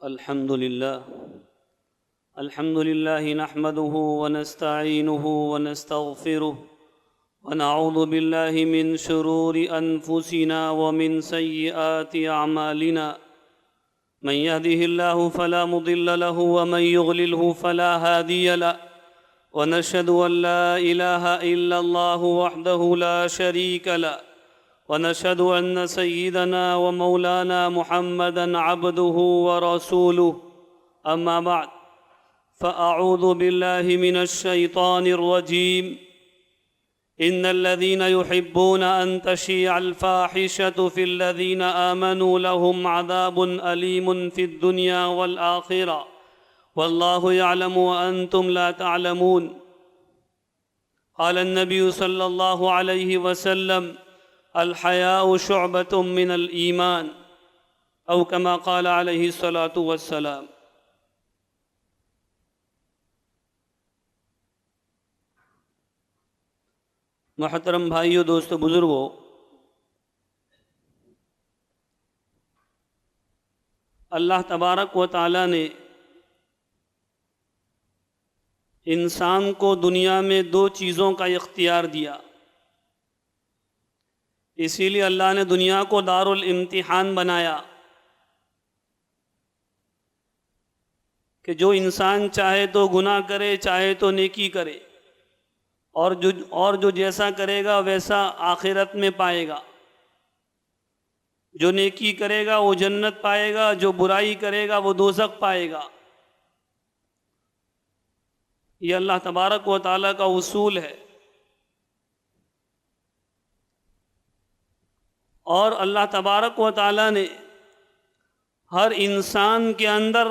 الحمد لله نحمده ونستعينه ونستغفره ونعوذ بالله من شرور أنفسنا ومن سيئات أعمالنا من يهده الله فلا مضل له ومن يضلله فلا هادي له ونشهد أن لا إله إلا الله وحده لا شريك له ونشهد أن سيدنا ومولانا محمدًا عبده ورسوله أما بعد فأعوذ بالله من الشيطان الرجيم إن الذين يحبون أن تشيع الفاحشة في الذين آمنوا لهم عذاب أليم في الدنيا والآخرة والله يعلم وأنتم لا تعلمون قال النبي صلى الله عليه وسلم الحياء شعبة من الإيمان أو كما قال عليه الصلاة والسلام۔ محترم بھائیو، دوستو، بزرگو، اللہ تبارک و تعالیٰ نے انسان کو دنیا میں دو چیزوں کا اختیار دیا، اسی لیے اللہ نے دنیا کو دار الامتحان بنایا کہ جو انسان چاہے تو گناہ کرے، چاہے تو نیکی کرے، اور جو جیسا کرے گا ویسا آخرت میں پائے گا۔ جو نیکی کرے گا وہ جنت پائے گا، جو برائی کرے گا وہ دوزخ پائے گا۔ یہ اللہ تبارک و تعالیٰ کا اصول ہے، اور اللہ تبارک و تعالیٰ نے ہر انسان کے اندر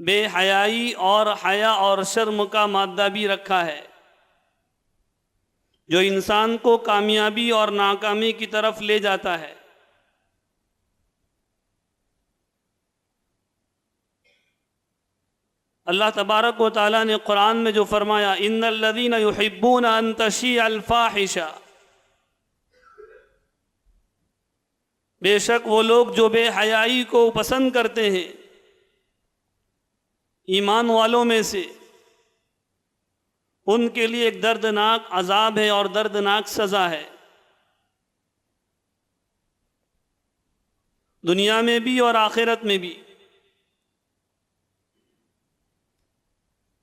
بے حیائی اور حیا اور شرم کا مادہ بھی رکھا ہے، جو انسان کو کامیابی اور ناکامی کی طرف لے جاتا ہے۔ اللہ تبارک و تعالیٰ نے قرآن میں جو فرمایا ان الذین یحبون ان تشیع الفاحشہ، بے شک وہ لوگ جو بے حیائی کو پسند کرتے ہیں ایمان والوں میں سے، ان کے لیے ایک دردناک عذاب ہے اور دردناک سزا ہے، دنیا میں بھی اور آخرت میں بھی۔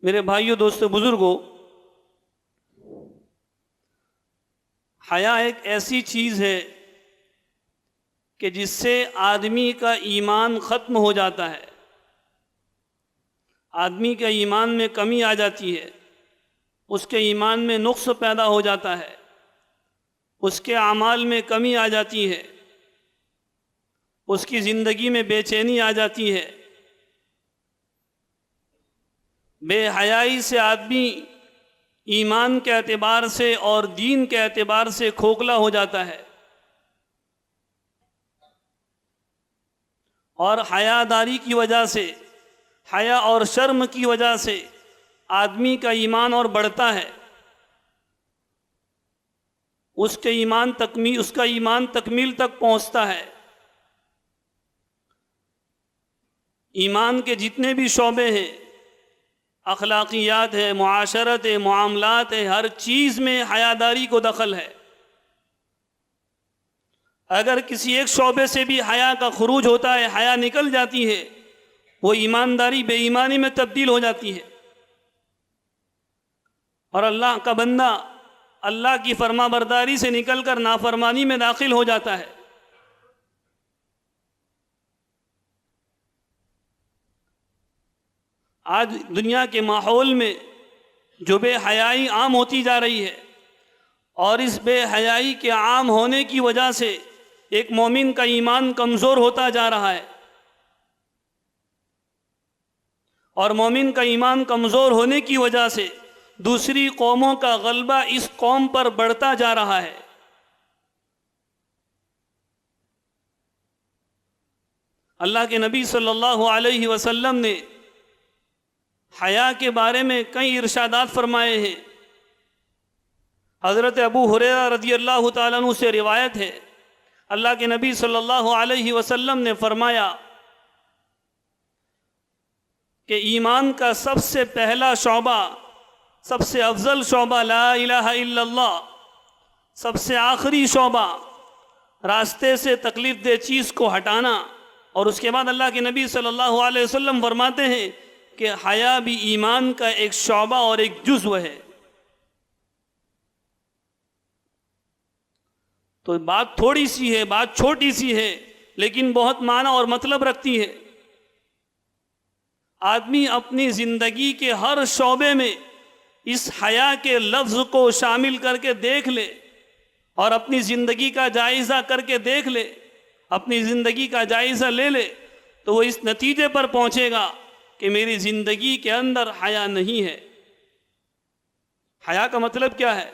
میرے بھائیو، دوستو، بزرگو، حیا ایک ایسی چیز ہے کہ جس سے آدمی کا ایمان ختم ہو جاتا ہے، آدمی کے ایمان میں کمی آ جاتی ہے، اس کے ایمان میں نقص پیدا ہو جاتا ہے، اس کے اعمال میں کمی آ جاتی ہے، اس کی زندگی میں بے چینی آ جاتی ہے۔ بے حیائی سے آدمی ایمان کے اعتبار سے اور دین کے اعتبار سے کھوکھلا ہو جاتا ہے، اور حیا داری کی وجہ سے، حیا اور شرم کی وجہ سے آدمی کا ایمان اور بڑھتا ہے، اس کا ایمان تکمیل تک پہنچتا ہے۔ ایمان کے جتنے بھی شعبے ہیں، اخلاقیات ہے، معاشرت ہے، معاملات ہے، ہر چیز میں حیاداری کو دخل ہے۔ اگر کسی ایک شعبے سے بھی حیا کا خروج ہوتا ہے، حیا نکل جاتی ہے، وہ ایمانداری بے ایمانی میں تبدیل ہو جاتی ہے، اور اللہ کا بندہ اللہ کی فرما برداری سے نکل کر نافرمانی میں داخل ہو جاتا ہے۔ آج دنیا کے ماحول میں جو بے حیائی عام ہوتی جا رہی ہے، اور اس بے حیائی کے عام ہونے کی وجہ سے ایک مومن کا ایمان کمزور ہوتا جا رہا ہے، اور مومن کا ایمان کمزور ہونے کی وجہ سے دوسری قوموں کا غلبہ اس قوم پر بڑھتا جا رہا ہے۔ اللہ کے نبی صلی اللہ علیہ وسلم نے حیا کے بارے میں کئی ارشادات فرمائے ہیں۔ حضرت ابو ہریرہ رضی اللہ تعالیٰ عنہ سے روایت ہے، اللہ کے نبی صلی اللہ علیہ وسلم نے فرمایا کہ ایمان کا سب سے پہلا شعبہ، سب سے افضل شعبہ لا الہ الا اللہ، سب سے آخری شعبہ راستے سے تکلیف دہ چیز کو ہٹانا، اور اس کے بعد اللہ کے نبی صلی اللہ علیہ وسلم فرماتے ہیں کہ حیا بھی ایمان کا ایک شعبہ اور ایک جزو ہے۔ تو بات تھوڑی سی ہے، بات چھوٹی سی ہے، لیکن بہت معنی اور مطلب رکھتی ہے۔ آدمی اپنی زندگی کے ہر شعبے میں اس حیا کے لفظ کو شامل کر کے دیکھ لے اور اپنی زندگی کا جائزہ کر کے دیکھ لے، اپنی زندگی کا جائزہ لے لے، تو وہ اس نتیجے پر پہنچے گا کہ میری زندگی کے اندر حیا نہیں ہے۔ حیا کا مطلب کیا ہے؟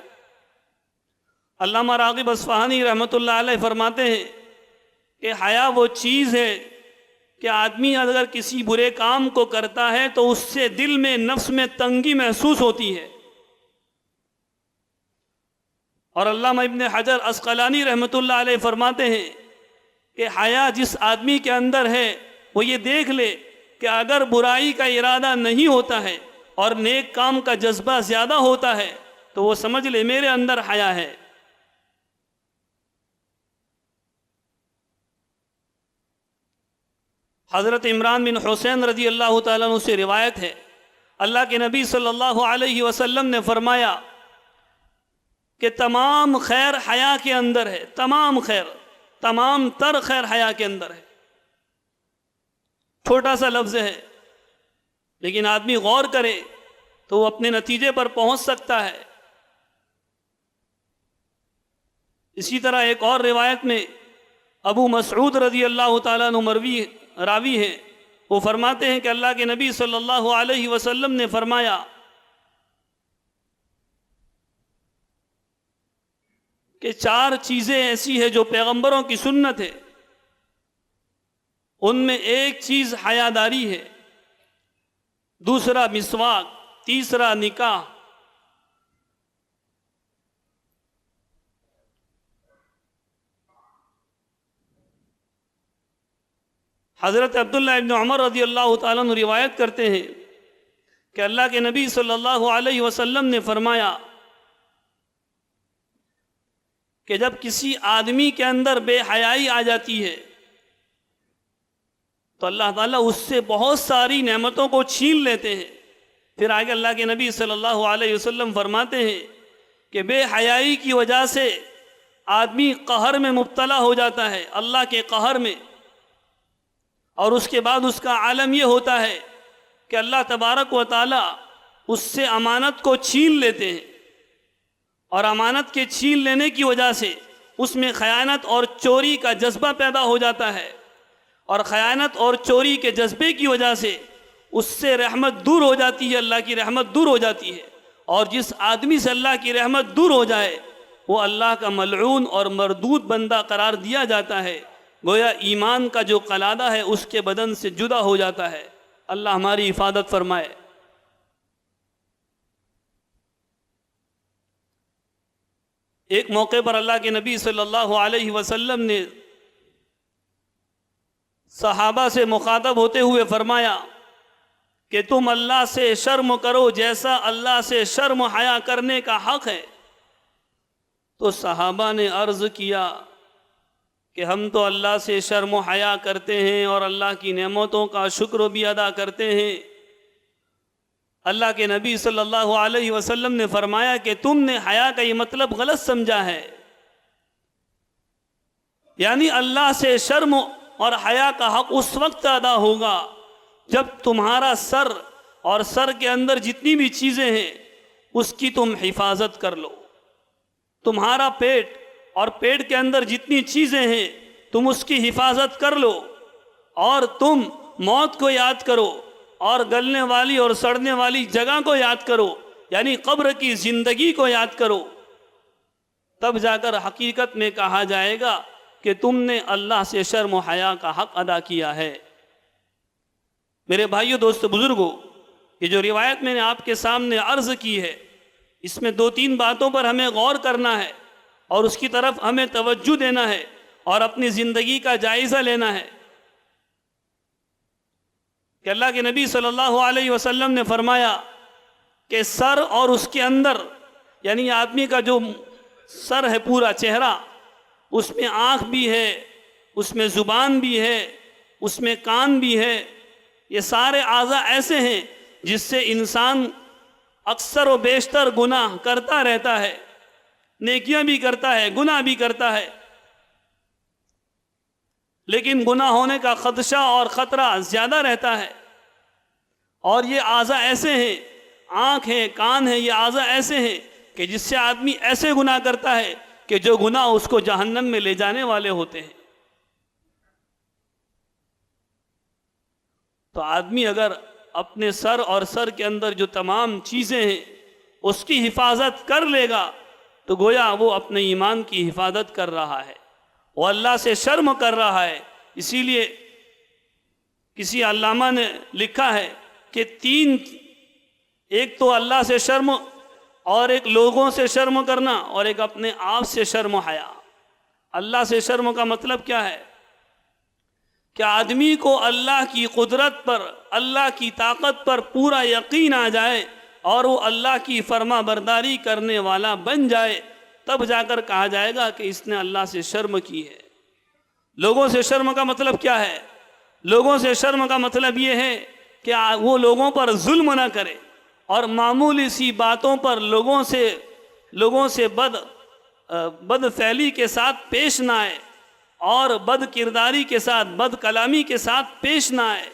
علامہ راغب اصفہانی رحمۃ اللہ علیہ فرماتے ہیں کہ حیا وہ چیز ہے کہ آدمی اگر کسی برے کام کو کرتا ہے تو اس سے دل میں، نفس میں تنگی محسوس ہوتی ہے۔ اور علامہ ابن حجر عسقلانی رحمۃ اللہ علیہ فرماتے ہیں کہ حیا جس آدمی کے اندر ہے وہ یہ دیکھ لے کہ اگر برائی کا ارادہ نہیں ہوتا ہے اور نیک کام کا جذبہ زیادہ ہوتا ہے تو وہ سمجھ لے میرے اندر حیا ہے۔ حضرت عمران بن حسین رضی اللہ تعالیٰ عنہ سے روایت ہے، اللہ کے نبی صلی اللہ علیہ وسلم نے فرمایا کہ تمام خیر حیا کے اندر ہے، تمام خیر، تمام تر خیر حیا کے اندر ہے۔ چھوٹا سا لفظ ہے، لیکن آدمی غور کرے تو وہ اپنے نتیجے پر پہنچ سکتا ہے۔ اسی طرح ایک اور روایت میں ابو مسعود رضی اللہ تعالیٰ عنہ راوی ہیں، وہ فرماتے ہیں کہ اللہ کے نبی صلی اللہ علیہ وسلم نے فرمایا کہ 4 چیزیں ایسی ہیں جو پیغمبروں کی سنت ہے، ان میں ایک چیز حیاداری ہے، دوسرا مسواک، تیسرا نکاح۔ حضرت عبداللہ ابن عمر رضی اللہ تعالیٰ عنہ روایت کرتے ہیں کہ اللہ کے نبی صلی اللہ علیہ وسلم نے فرمایا کہ جب کسی آدمی کے اندر بے حیائی آ جاتی ہے تو اللہ تعالیٰ اس سے بہت ساری نعمتوں کو چھین لیتے ہیں۔ پھر آگے اللہ کے نبی صلی اللہ علیہ وسلم فرماتے ہیں کہ بے حیائی کی وجہ سے آدمی قہر میں مبتلا ہو جاتا ہے، اللہ کے قہر میں، اور اس کے بعد اس کا عالم یہ ہوتا ہے کہ اللہ تبارک و تعالیٰ اس سے امانت کو چھین لیتے ہیں، اور امانت کے چھین لینے کی وجہ سے اس میں خیانت اور چوری کا جذبہ پیدا ہو جاتا ہے، اور خیانت اور چوری کے جذبے کی وجہ سے اس سے رحمت دور ہو جاتی ہے، اللہ کی رحمت دور ہو جاتی ہے، اور جس آدمی سے اللہ کی رحمت دور ہو جائے وہ اللہ کا ملعون اور مردود بندہ قرار دیا جاتا ہے، گویا ایمان کا جو قلادہ ہے اس کے بدن سے جدا ہو جاتا ہے۔ اللہ ہماری حفاظت فرمائے۔ ایک موقع پر اللہ کے نبی صلی اللہ علیہ وسلم نے صحابہ سے مخاطب ہوتے ہوئے فرمایا کہ تم اللہ سے شرم کرو جیسا اللہ سے شرم و حیا کرنے کا حق ہے۔ تو صحابہ نے عرض کیا کہ ہم تو اللہ سے شرم و حیا کرتے ہیں اور اللہ کی نعمتوں کا شکر بھی ادا کرتے ہیں۔ اللہ کے نبی صلی اللہ علیہ وسلم نے فرمایا کہ تم نے حیا کا یہ مطلب غلط سمجھا ہے، یعنی اللہ سے شرم اور حیا کا حق اس وقت ادا ہوگا جب تمہارا سر اور سر کے اندر جتنی بھی چیزیں ہیں اس کی تم حفاظت کر لو، تمہارا پیٹ اور پیٹ کے اندر جتنی چیزیں ہیں تم اس کی حفاظت کر لو، اور تم موت کو یاد کرو اور گلنے والی اور سڑنے والی جگہ کو یاد کرو، یعنی قبر کی زندگی کو یاد کرو، تب جا کر حقیقت میں کہا جائے گا کہ تم نے اللہ سے شرم و حیا کا حق ادا کیا ہے۔ میرے بھائیو، دوستو، بزرگوں، یہ جو روایت میں نے آپ کے سامنے عرض کی ہے اس میں 2-3 باتوں پر ہمیں غور کرنا ہے اور اس کی طرف ہمیں توجہ دینا ہے اور اپنی زندگی کا جائزہ لینا ہے۔ کہ اللہ کے نبی صلی اللہ علیہ وسلم نے فرمایا کہ سر اور اس کے اندر، یعنی آدمی کا جو سر ہے پورا چہرہ، اس میں آنکھ بھی ہے، اس میں زبان بھی ہے، اس میں کان بھی ہے، یہ سارے اعضاء ایسے ہیں جس سے انسان اکثر و بیشتر گناہ کرتا رہتا ہے، نیکیاں بھی کرتا ہے، گناہ بھی کرتا ہے، لیکن گناہ ہونے کا خدشہ اور خطرہ زیادہ رہتا ہے۔ اور یہ اعضاء ایسے ہیں، آنکھ ہے، کان ہے، یہ اعضاء ایسے ہیں کہ جس سے آدمی ایسے گناہ کرتا ہے کہ جو گناہ اس کو جہنم میں لے جانے والے ہوتے ہیں۔ تو آدمی اگر اپنے سر اور سر کے اندر جو تمام چیزیں ہیں اس کی حفاظت کر لے گا تو گویا وہ اپنے ایمان کی حفاظت کر رہا ہے، وہ اللہ سے شرم کر رہا ہے۔ اسی لیے کسی علامہ نے لکھا ہے کہ ایک تو اللہ سے شرم، اور ایک لوگوں سے شرم کرنا، اور ایک اپنے آپ سے شرم و حیا۔ اللہ سے شرم کا مطلب کیا ہے؟ کہ آدمی کو اللہ کی قدرت پر، اللہ کی طاقت پر پورا یقین آ جائے اور وہ اللہ کی فرما برداری کرنے والا بن جائے، تب جا کر کہا جائے گا کہ اس نے اللہ سے شرم کی ہے۔ لوگوں سے شرم کا مطلب کیا ہے؟ لوگوں سے شرم کا مطلب یہ ہے کہ وہ لوگوں پر ظلم نہ کرے اور معمولی سی باتوں پر لوگوں سے بد فعلی کے ساتھ پیش نہ آئے، اور بد کرداری کے ساتھ، بد کلامی کے ساتھ پیش نہ آئے۔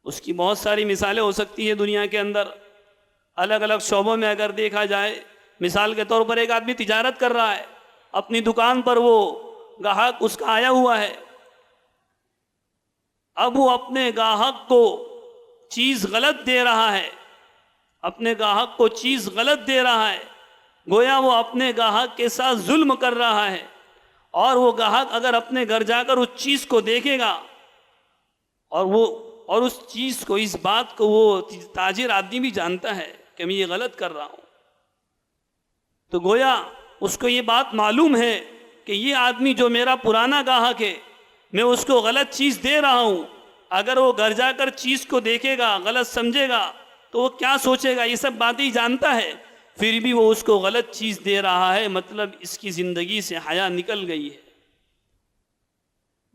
اس کی بہت ساری مثالیں ہو سکتی ہیں دنیا کے اندر، الگ الگ شعبوں میں اگر دیکھا جائے۔ مثال کے طور پر ایک آدمی تجارت کر رہا ہے، اپنی دکان پر وہ گاہک اس کا آیا ہوا ہے، اب وہ اپنے گاہک کو چیز غلط دے رہا ہے، اپنے گاہک کو چیز غلط دے رہا ہے، گویا وہ اپنے گاہک کے ساتھ ظلم کر رہا ہے۔ اور وہ گاہک اگر اپنے گھر جا کر اس چیز کو دیکھے گا اور اس چیز کو، اس بات کو وہ تاجر آدمی بھی جانتا ہے کہ میں یہ غلط کر رہا ہوں، تو گویا اس کو یہ بات معلوم ہے کہ یہ آدمی جو میرا پرانا گاہک ہے، میں اس کو غلط چیز دے رہا ہوں، اگر وہ گھر جا کر چیز کو دیکھے گا، غلط سمجھے گا تو وہ کیا سوچے گا، یہ سب باتیں جانتا ہے، پھر بھی وہ اس کو غلط چیز دے رہا ہے، مطلب اس کی زندگی سے حیا نکل گئی ہے۔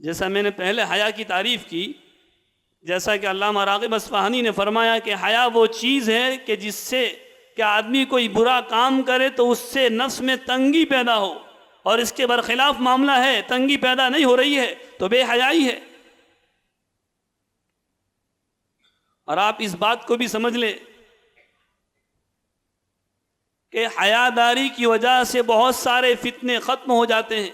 جیسا میں نے پہلے حیا کی تعریف کی، جیسا کہ علامہ راغب اصفہانی نے فرمایا کہ حیا وہ چیز ہے کہ جس سے کہ آدمی کوئی برا کام کرے تو اس سے نفس میں تنگی پیدا ہو، اور اس کے برخلاف معاملہ ہے، تنگی پیدا نہیں ہو رہی ہے تو بے حیائی ہے۔ اور آپ اس بات کو بھی سمجھ لیں کہ حیاداری کی وجہ سے بہت سارے فتنے ختم ہو جاتے ہیں۔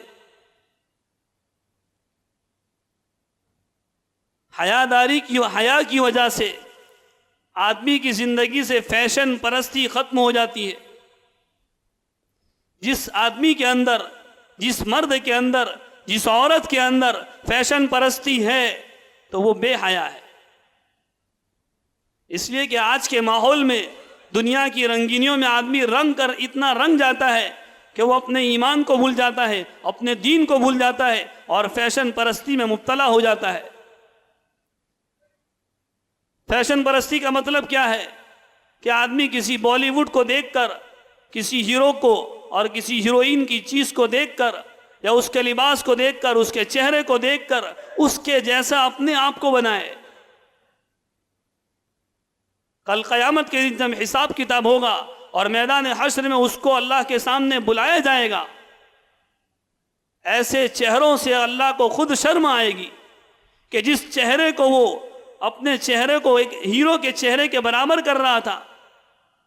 حیا کی وجہ سے آدمی کی زندگی سے فیشن پرستی ختم ہو جاتی ہے۔ جس آدمی کے اندر، جس مرد کے اندر، جس عورت کے اندر فیشن پرستی ہے تو وہ بے حیا ہے۔ اس لیے کہ آج کے ماحول میں دنیا کی رنگینیوں میں آدمی رنگ کر اتنا رنگ جاتا ہے کہ وہ اپنے ایمان کو بھول جاتا ہے، اپنے دین کو بھول جاتا ہے، اور فیشن پرستی میں مبتلا ہو جاتا ہے۔ فیشن پرستی کا مطلب کیا ہے؟ کہ آدمی کسی بالی ووڈ کو دیکھ کر، کسی ہیرو کو اور کسی ہیروئن کی چیز کو دیکھ کر، یا اس کے لباس کو دیکھ کر، اس کے چہرے کو دیکھ کر اس کے جیسا اپنے آپ کو بنائے۔ کل قیامت کے دن جب حساب کتاب ہوگا اور میدان حشر میں اس کو اللہ کے سامنے بلایا جائے گا، ایسے چہروں سے اللہ کو خود شرم آئے گی کہ جس چہرے کو وہ اپنے چہرے کو ایک ہیرو کے چہرے کے برابر کر رہا تھا،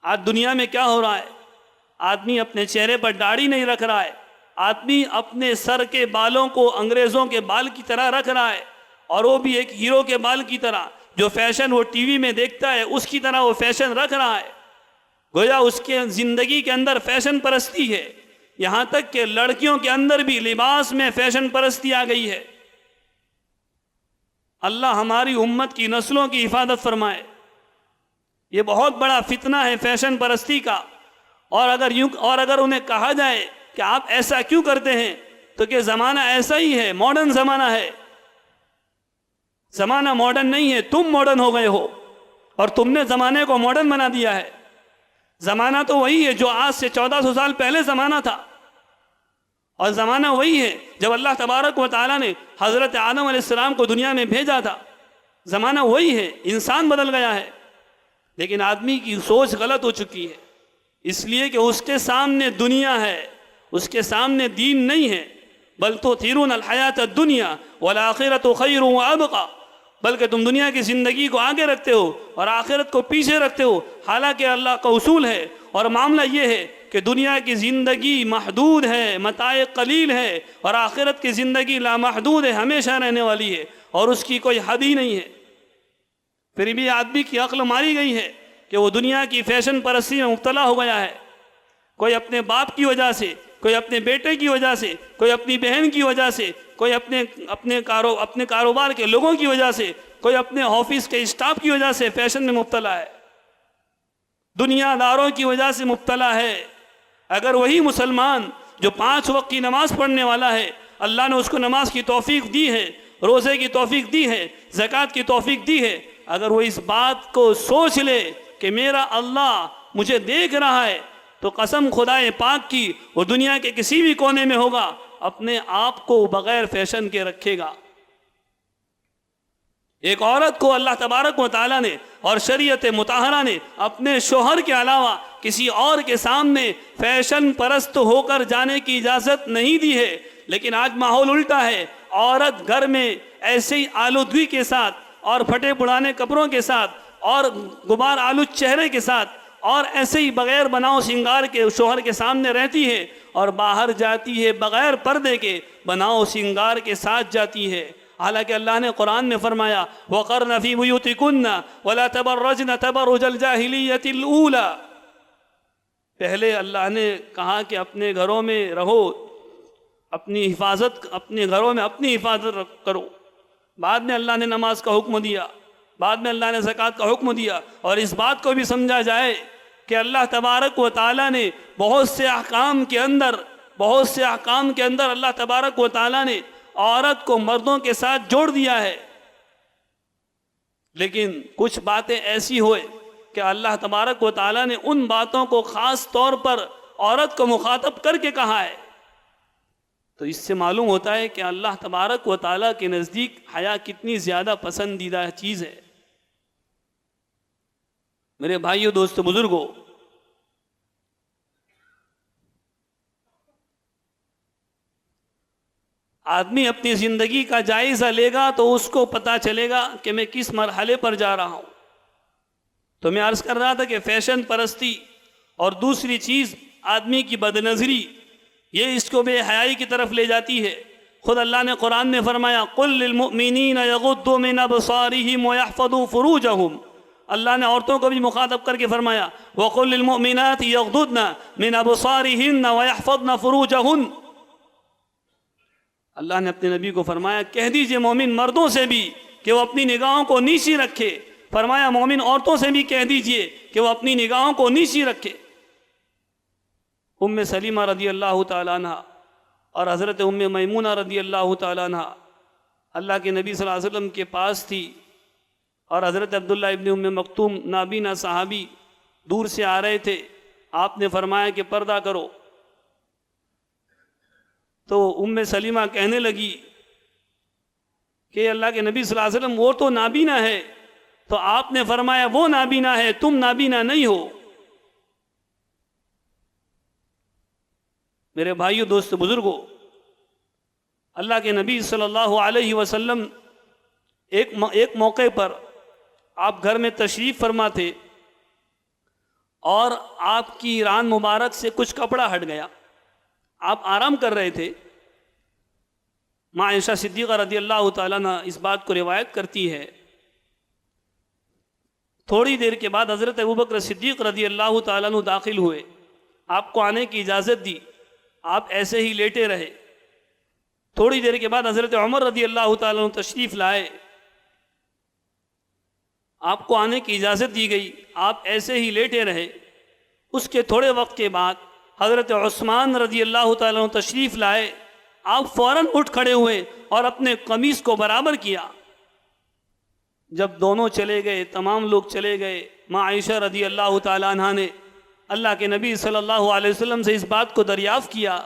آج دنیا میں کیا ہو رہا ہے؟ آدمی اپنے چہرے پر داڑھی نہیں رکھ رہا ہے، آدمی اپنے سر کے بالوں کو انگریزوں کے بال کی طرح رکھ رہا ہے، اور وہ بھی ایک ہیرو کے بال کی طرح، جو فیشن وہ ٹی وی میں دیکھتا ہے اس کی طرح وہ فیشن رکھ رہا ہے۔ گویا اس کے زندگی کے اندر فیشن پرستی ہے، یہاں تک کہ لڑکیوں کے اندر بھی لباس میں فیشن پرستی آ گئی ہے۔ اللہ ہماری امت کی نسلوں کی حفاظت فرمائے۔ یہ بہت بڑا فتنہ ہے فیشن پرستی کا، اور اگر انہیں کہا جائے کہ آپ ایسا کیوں کرتے ہیں تو کہ زمانہ ایسا ہی ہے، ماڈرن زمانہ ہے۔ زمانہ ماڈرن نہیں ہے، تم ماڈرن ہو گئے ہو اور تم نے زمانے کو ماڈرن بنا دیا ہے۔ زمانہ تو وہی ہے جو آج سے 1400 سال پہلے زمانہ تھا، اور زمانہ وہی ہے جب اللہ تبارک و تعالیٰ نے حضرت آدم علیہ السلام کو دنیا میں بھیجا تھا۔ زمانہ وہی ہے، انسان بدل گیا ہے، لیکن آدمی کی سوچ غلط ہو چکی ہے، اس لیے کہ اس کے سامنے دنیا ہے، اس کے سامنے دین نہیں ہے۔ بل تؤثرون الحیات الدنیا والآخرۃ خیر وابقی، بلکہ تم دنیا کی زندگی کو آگے رکھتے ہو اور آخرت کو پیچھے رکھتے ہو، حالانکہ اللہ کا اصول ہے اور معاملہ یہ ہے کہ دنیا کی زندگی محدود ہے، متاع قلیل ہے، اور آخرت کی زندگی لامحدود ہے، ہمیشہ رہنے والی ہے اور اس کی کوئی حد ہی نہیں ہے۔ پھر بھی آدمی کی عقل ماری گئی ہے کہ وہ دنیا کی فیشن پرستی میں مبتلا ہو گیا ہے، کوئی اپنے باپ کی وجہ سے، کوئی اپنے بیٹے کی وجہ سے، کوئی اپنی بہن کی وجہ سے، کوئی اپنے کاروبار کے لوگوں کی وجہ سے، کوئی اپنے آفس کے اسٹاف کی وجہ سے فیشن میں مبتلا ہے، دنیا داروں کی وجہ سے مبتلا ہے۔ اگر وہی مسلمان جو 5 وقت کی نماز پڑھنے والا ہے، اللہ نے اس کو نماز کی توفیق دی ہے، روزے کی توفیق دی ہے، زکوٰۃ کی توفیق دی ہے، اگر وہ اس بات کو سوچ لے کہ میرا اللہ مجھے دیکھ رہا ہے، تو قسم خدائے پاک کی وہ دنیا کے کسی بھی کونے میں ہوگا، اپنے آپ کو بغیر فیشن کے رکھے گا۔ ایک عورت کو اللہ تبارک و تعالیٰ نے اور شریعت مطہرہ نے اپنے شوہر کے علاوہ کسی اور کے سامنے فیشن پرست ہو کر جانے کی اجازت نہیں دی ہے، لیکن آج ماحول الٹا ہے، عورت گھر میں ایسے ہی آلودگی کے ساتھ اور پھٹے پرانے کپڑوں کے ساتھ اور غبار آلود چہرے کے ساتھ اور ایسے ہی بغیر بناؤ سنگار کے شوہر کے سامنے رہتی ہے، اور باہر جاتی ہے بغیر پردے کے بناؤ سنگار کے ساتھ جاتی ہے۔ حالانکہ اللہ نے قرآن میں فرمایا وَقَرْنَ فِي بُيُوتِكُنَّ وَلَا تَبَرَّجْنَ تَبَرُّجَ الْجَاهِلِيَّةِ الْأُولَى، پہلے اللہ نے کہا کہ اپنے گھروں میں رہو، اپنے گھروں میں اپنی حفاظت کرو، بعد میں اللہ نے نماز کا حکم دیا، بعد میں اللہ نے زکوٰۃ کا حکم دیا، اور اس بات کو بھی سمجھا جائے کہ اللہ تبارک و تعالیٰ نے بہت سے احکام کے اندر اللہ تبارک و تعالیٰ نے عورت کو مردوں کے ساتھ جوڑ دیا ہے، لیکن کچھ باتیں ایسی ہوئے کہ اللہ تبارک و تعالیٰ نے ان باتوں کو خاص طور پر عورت کو مخاطب کر کے کہا ہے۔ تو اس سے معلوم ہوتا ہے کہ اللہ تبارک و تعالیٰ کے نزدیک حیا کتنی زیادہ پسندیدہ چیز ہے۔ میرے بھائیو، دوستو، بزرگوں، آدمی اپنی زندگی کا جائزہ لے گا تو اس کو پتہ چلے گا کہ میں کس مرحلے پر جا رہا ہوں۔ تو میں عرض کر رہا تھا کہ فیشن پرستی اور دوسری چیز آدمی کی بد نظری، یہ اس کو بے حیائی کی طرف لے جاتی ہے۔ خود اللہ نے قرآن میں فرمایا قُل لِّلْمُؤْمِنِينَ يَغُضُّوا مِنْ أَبْصَارِهِمْ وَيَحْفَظُوا فُرُوجَهُمْ، اللہ نے عورتوں کو بھی مخاطب کر کے فرمایا وَقُل لِّلْمُؤْمِنَاتِ يَغْضُضْنَ مِنْ أَبْصَارِهِنَّ وَيَحْفَظْنَ فُرُوجَهُنَّ، اللہ نے اپنے نبی کو فرمایا کہہ دیجئے مومن مردوں سے بھی کہ وہ اپنی نگاہوں کو نیچی رکھے، فرمایا مومن عورتوں سے بھی کہہ دیجئے کہ وہ اپنی نگاہوں کو نیچی رکھے۔ ام سلیمہ رضی اللہ تعالیٰ عنہ اور حضرت ام میمونہ رضی اللہ تعالیٰ عنہ اللہ کے نبی صلی اللہ علیہ وسلم کے پاس تھی، اور حضرت عبداللہ ابن ام مکتوم نابینا صحابی دور سے آ رہے تھے، آپ نے فرمایا کہ پردہ کرو، تو ام سلیمہ کہنے لگی کہ اللہ کے نبی صلی اللہ علیہ وسلم وہ تو نابینا ہے، تو آپ نے فرمایا وہ نابینا ہے، تم نابینا نہیں ہو۔ میرے بھائیو، دوست، بزرگوں، اللہ کے نبی صلی اللہ علیہ وسلم ایک موقع پر آپ گھر میں تشریف فرما تھے، اور آپ کی ران مبارک سے کچھ کپڑا ہٹ گیا، آپ آرام کر رہے تھے۔ ماں عائشہ صدیقہ رضی اللہ تعالیٰ عنہ اس بات کو روایت کرتی ہے، تھوڑی دیر کے بعد حضرت ابوبکر صدیق رضی اللہ تعالیٰ عنہ داخل ہوئے، آپ کو آنے کی اجازت دی، آپ ایسے ہی لیٹے رہے۔ تھوڑی دیر کے بعد حضرت عمر رضی اللہ تعالیٰ عنہ تشریف لائے، آپ کو آنے کی اجازت دی گئی، آپ ایسے ہی لیٹے رہے۔ اس کے تھوڑے وقت کے بعد حضرت عثمان رضی اللہ تعالیٰ عنہ تشریف لائے، آپ فوراً اٹھ کھڑے ہوئے اور اپنے قمیص کو برابر کیا۔ جب دونوں چلے گئے، تمام لوگ چلے گئے، ماں عائشہ رضی اللہ تعالیٰ عنہ نے اللہ کے نبی صلی اللہ علیہ وسلم سے اس بات کو دریافت کیا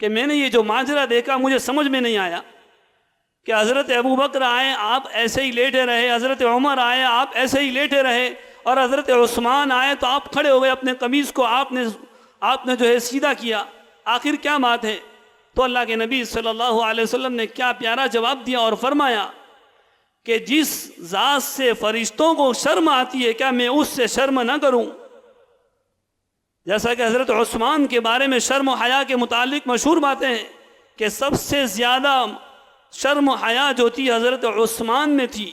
کہ میں نے یہ جو ماجرا دیکھا مجھے سمجھ میں نہیں آیا کہ حضرت ابو بکر آئے آپ ایسے ہی لیٹے رہے، حضرت عمر آئے آپ ایسے ہی لیٹے رہے، اور حضرت عثمان آئے تو آپ کھڑے ہو گئے، اپنے قمیص کو آپ نے جو ہے سیدھا کیا، آخر کیا بات ہے؟ تو اللہ کے نبی صلی اللہ علیہ وسلم نے کیا پیارا جواب دیا اور فرمایا کہ جس ذات سے فرشتوں کو شرم آتی ہے کیا میں اس سے شرم نہ کروں؟ جیسا کہ حضرت عثمان کے بارے میں شرم و حیا کے متعلق مشہور باتیں ہیں کہ سب سے زیادہ شرم و حیا جو تھی حضرت عثمان میں تھی،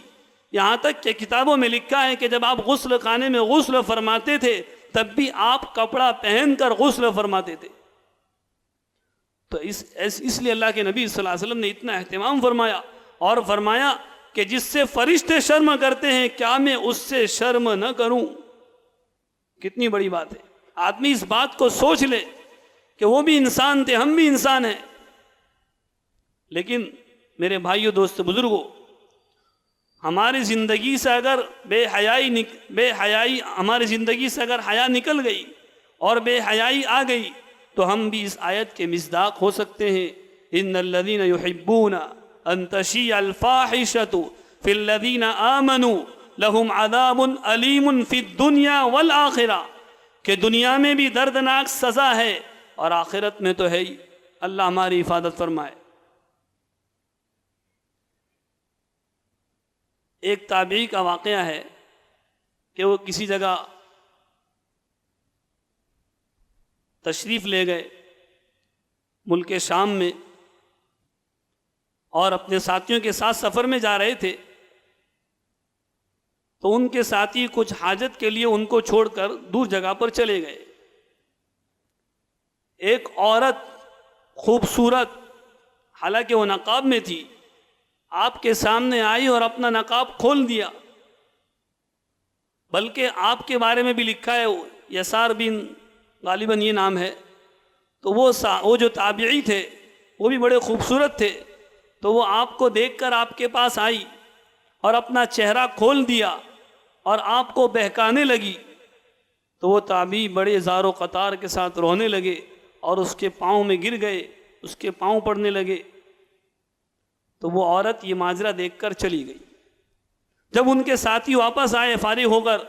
یہاں تک کہ کتابوں میں لکھا ہے کہ جب آپ غسل خانے میں غسل فرماتے تھے تب بھی آپ کپڑا پہن کر غسل فرماتے تھے۔ تو اس لیے اللہ کے نبی صلی اللہ علیہ وسلم نے اتنا اہتمام فرمایا اور فرمایا کہ جس سے فرشتے شرم کرتے ہیں کیا میں اس سے شرم نہ کروں؟ کتنی بڑی بات ہے، آدمی اس بات کو سوچ لے کہ وہ بھی انسان تھے، ہم بھی انسان ہیں۔ لیکن میرے بھائیو، دوست، بزرگوں، ہماری زندگی سے اگر بے حیائی ہماری زندگی سے اگر حیا نکل گئی اور بے حیائی آ گئی تو ہم بھی اس آیت کے مصداق ہو سکتے ہیں۔ ان الذین یحبون ان تشیع الفاحشۃ فی الذین آمنوا لہم عذاب علیم فی الدنیا والآخرہ، کہ دنیا میں بھی دردناک سزا ہے اور آخرت میں تو ہے ہی۔ اللہ ہماری حفاظت فرمائے۔ ایک تابعی کا واقعہ ہے کہ وہ کسی جگہ تشریف لے گئے ملک شام میں، اور اپنے ساتھیوں کے ساتھ سفر میں جا رہے تھے، تو ان کے ساتھی کچھ حاجت کے لیے ان کو چھوڑ کر دور جگہ پر چلے گئے۔ ایک عورت خوبصورت، حالانکہ وہ نقاب میں تھی، آپ کے سامنے آئی اور اپنا نقاب کھول دیا، بلکہ آپ کے بارے میں بھی لکھا ہے، یسار بن غالباً یہ نام ہے، تو وہ جو تابعی تھے وہ بھی بڑے خوبصورت تھے، تو وہ آپ کو دیکھ کر آپ کے پاس آئی اور اپنا چہرہ کھول دیا اور آپ کو بہکانے لگی، تو وہ تابعی بڑے زار و قطار کے ساتھ رونے لگے اور اس کے پاؤں میں گر گئے، اس کے پاؤں پڑنے لگے۔ تو وہ عورت یہ ماجرا دیکھ کر چلی گئی۔ جب ان کے ساتھی واپس آئے فارغ ہو کر،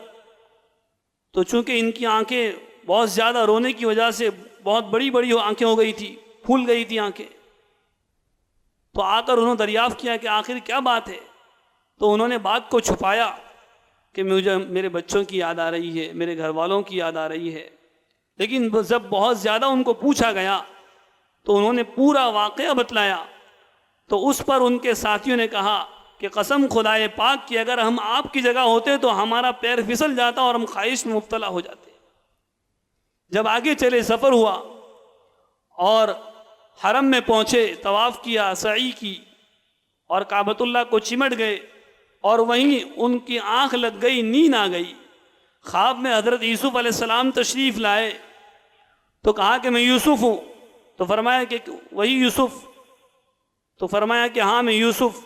تو چونکہ ان کی آنکھیں بہت زیادہ رونے کی وجہ سے بہت بڑی بڑی آنکھیں ہو گئی تھی، پھول گئی تھی آنکھیں، تو آ کر انہوں نے دریافت کیا کہ آخر کیا بات ہے؟ تو انہوں نے بات کو چھپایا کہ مجھے میرے بچوں کی یاد آ رہی ہے، میرے گھر والوں کی یاد آ رہی ہے۔ لیکن جب بہت زیادہ ان کو پوچھا گیا تو انہوں نے پورا واقعہ بتلایا، تو اس پر ان کے ساتھیوں نے کہا کہ قسم خدائے پاک کی اگر ہم آپ کی جگہ ہوتے تو ہمارا پیر پھسل جاتا اور ہم خواہش میں مبتلا ہو جاتے۔ جب آگے چلے، سفر ہوا اور حرم میں پہنچے، طواف کیا، سعی کی اور کعبۃ اللہ کو چمٹ گئے، اور وہیں ان کی آنکھ لگ گئی، نیند آ گئی۔ خواب میں حضرت یوسف علیہ السلام تشریف لائے، تو کہا کہ میں یوسف ہوں، تو فرمایا کہ وہی یوسف؟ تو فرمایا کہ ہاں میں یوسف۔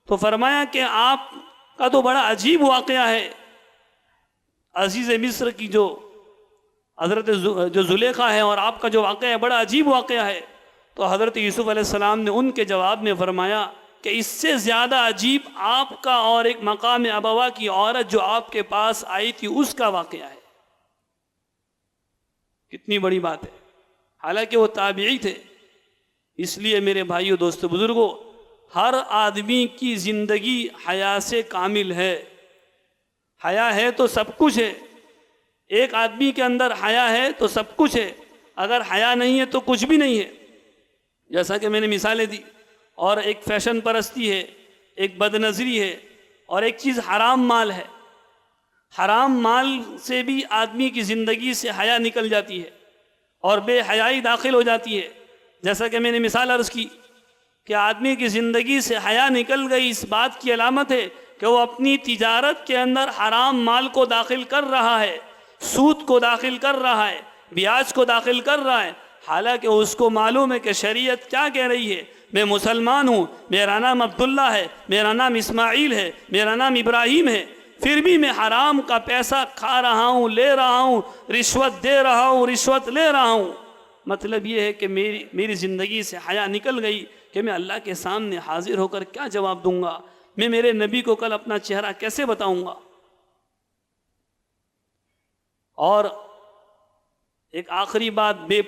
تو فرمایا کہ آپ کا تو بڑا عجیب واقعہ ہے، عزیز مصر کی جو حضرت جو زلیخا ہے اور آپ کا جو واقعہ ہے بڑا عجیب واقعہ ہے۔ تو حضرت یوسف علیہ السلام نے ان کے جواب میں فرمایا کہ اس سے زیادہ عجیب آپ کا اور ایک مقام ابوا کی عورت جو آپ کے پاس آئی تھی اس کا واقعہ ہے۔ کتنی بڑی بات ہے، حالانکہ وہ تابعی تھے۔ اس لیے میرے بھائیو، دوستو، بزرگوں، ہر آدمی کی زندگی حیا سے کامل ہے۔ حیا ہے تو سب کچھ ہے۔ ایک آدمی کے اندر حیا ہے تو سب کچھ ہے، اگر حیا نہیں ہے تو کچھ بھی نہیں ہے۔ جیسا کہ میں نے مثالیں دی، اور ایک فیشن پرستی ہے، ایک بد نظری ہے، اور ایک چیز حرام مال ہے۔ حرام مال سے بھی آدمی کی زندگی سے حیا نکل جاتی ہے اور بے حیائی داخل ہو جاتی ہے۔ جیسا کہ میں نے مثال عرض کی کہ آدمی کی زندگی سے حیا نکل گئی، اس بات کی علامت ہے کہ وہ اپنی تجارت کے اندر حرام مال کو داخل کر رہا ہے، سود کو داخل کر رہا ہے، بیاج کو داخل کر رہا ہے، حالانکہ اس کو معلوم ہے کہ شریعت کیا کہہ رہی ہے۔ میں مسلمان ہوں، میرا نام عبداللہ ہے، میرا نام اسماعیل ہے، میرا نام ابراہیم ہے، پھر بھی میں حرام کا پیسہ کھا رہا ہوں، لے رہا ہوں، رشوت دے رہا ہوں، رشوت لے رہا ہوں، مطلب یہ ہے کہ میری زندگی سے حیا نکل گئی کہ میں اللہ کے سامنے حاضر ہو کر کیا جواب دوں گا، میں میرے نبی کو کل اپنا چہرہ کیسے بتاؤں گا۔ اور ایک آخری بات، بے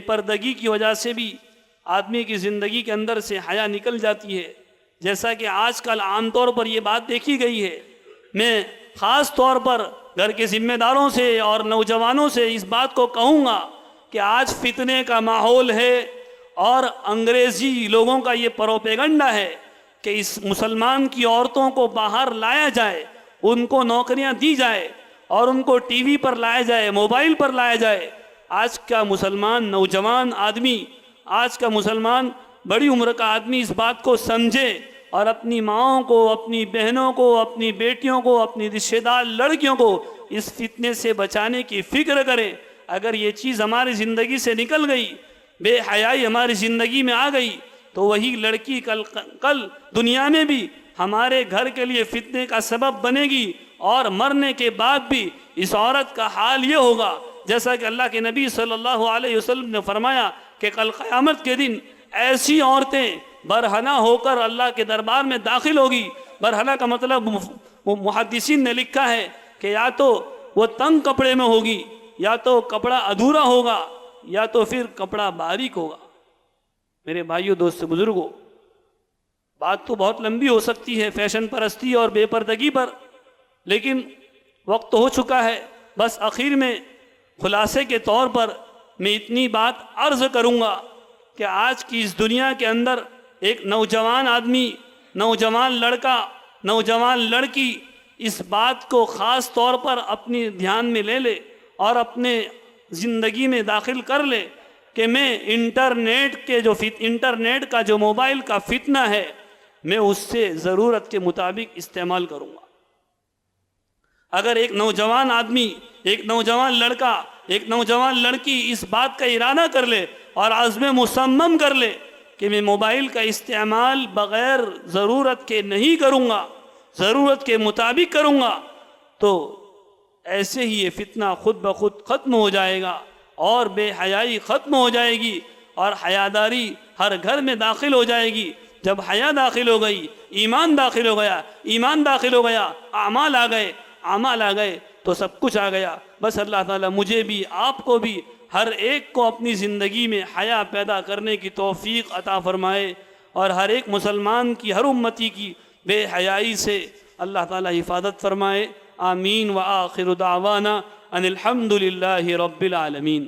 پردگی کی وجہ سے بھی آدمی کی زندگی کے اندر سے حیا نکل جاتی ہے، جیسا کہ آج کل عام طور پر یہ بات دیکھی گئی ہے۔ میں خاص طور پر گھر کے ذمہ داروں سے اور نوجوانوں سے اس بات کو کہوں گا کہ آج فتنے کا ماحول ہے، اور انگریزی لوگوں کا یہ پروپیگنڈا ہے کہ اس مسلمان کی عورتوں کو باہر لایا جائے، ان کو نوکریاں دی جائے اور ان کو ٹی وی پر لایا جائے، موبائل پر لایا جائے۔ آج کا مسلمان نوجوان آدمی، آج کا مسلمان بڑی عمر کا آدمی اس بات کو سمجھے اور اپنی ماؤں کو، اپنی بہنوں کو، اپنی بیٹیوں کو، اپنی رشتہ دار لڑکیوں کو اس فتنے سے بچانے کی فکر کرے۔ اگر یہ چیز ہماری زندگی سے نکل گئی، بے حیائی ہماری زندگی میں آ گئی، تو وہی لڑکی کل دنیا میں بھی ہمارے گھر کے لیے فتنے کا سبب بنے گی، اور مرنے کے بعد بھی اس عورت کا حال یہ ہوگا جیسا کہ اللہ کے نبی صلی اللہ علیہ وسلم نے فرمایا کہ کل قیامت کے دن ایسی عورتیں برہنہ ہو کر اللہ کے دربار میں داخل ہوگی۔ برہنہ کا مطلب محدثین نے لکھا ہے کہ یا تو وہ تنگ کپڑے میں ہوگی، یا تو کپڑا ادھورا ہوگا، یا تو پھر کپڑا باریک ہوگا۔ میرے بھائیوں، دوست، بزرگوں، بات تو بہت لمبی ہو سکتی ہے فیشن پرستی اور بے پردگی پر، لیکن وقت تو ہو چکا ہے۔ بس آخر میں خلاصے کے طور پر میں اتنی بات عرض کروں گا کہ آج کی اس دنیا کے اندر ایک نوجوان آدمی، نوجوان لڑکا، نوجوان لڑکی اس بات کو خاص طور پر اپنی دھیان میں لے لے اور اپنے زندگی میں داخل کر لے کہ میں انٹرنیٹ کا جو موبائل کا فتنہ ہے، میں اس سے ضرورت کے مطابق استعمال کروں گا۔ اگر ایک نوجوان آدمی، ایک نوجوان لڑکا، ایک نوجوان لڑکی اس بات کا ارادہ کر لے اور عزم مصمم کر لے کہ میں موبائل کا استعمال بغیر ضرورت کے نہیں کروں گا، ضرورت کے مطابق کروں گا، تو ایسے ہی یہ فتنہ خود بخود ختم ہو جائے گا، اور بے حیائی ختم ہو جائے گی، اور حیاداری ہر گھر میں داخل ہو جائے گی۔ جب حیا داخل ہو گئی، ایمان داخل ہو گیا، ایمان داخل ہو گیا، اعمال آ گئے، اعمال آ گئے تو سب کچھ آ گیا۔ بس اللہ تعالیٰ مجھے بھی، آپ کو بھی، ہر ایک کو اپنی زندگی میں حیا پیدا کرنے کی توفیق عطا فرمائے، اور ہر ایک مسلمان کی، ہر امتی کی بے حیائی سے اللہ تعالیٰ حفاظت فرمائے۔ آمین۔ وآخر دعوانا ان الحمد للہ رب العالمین۔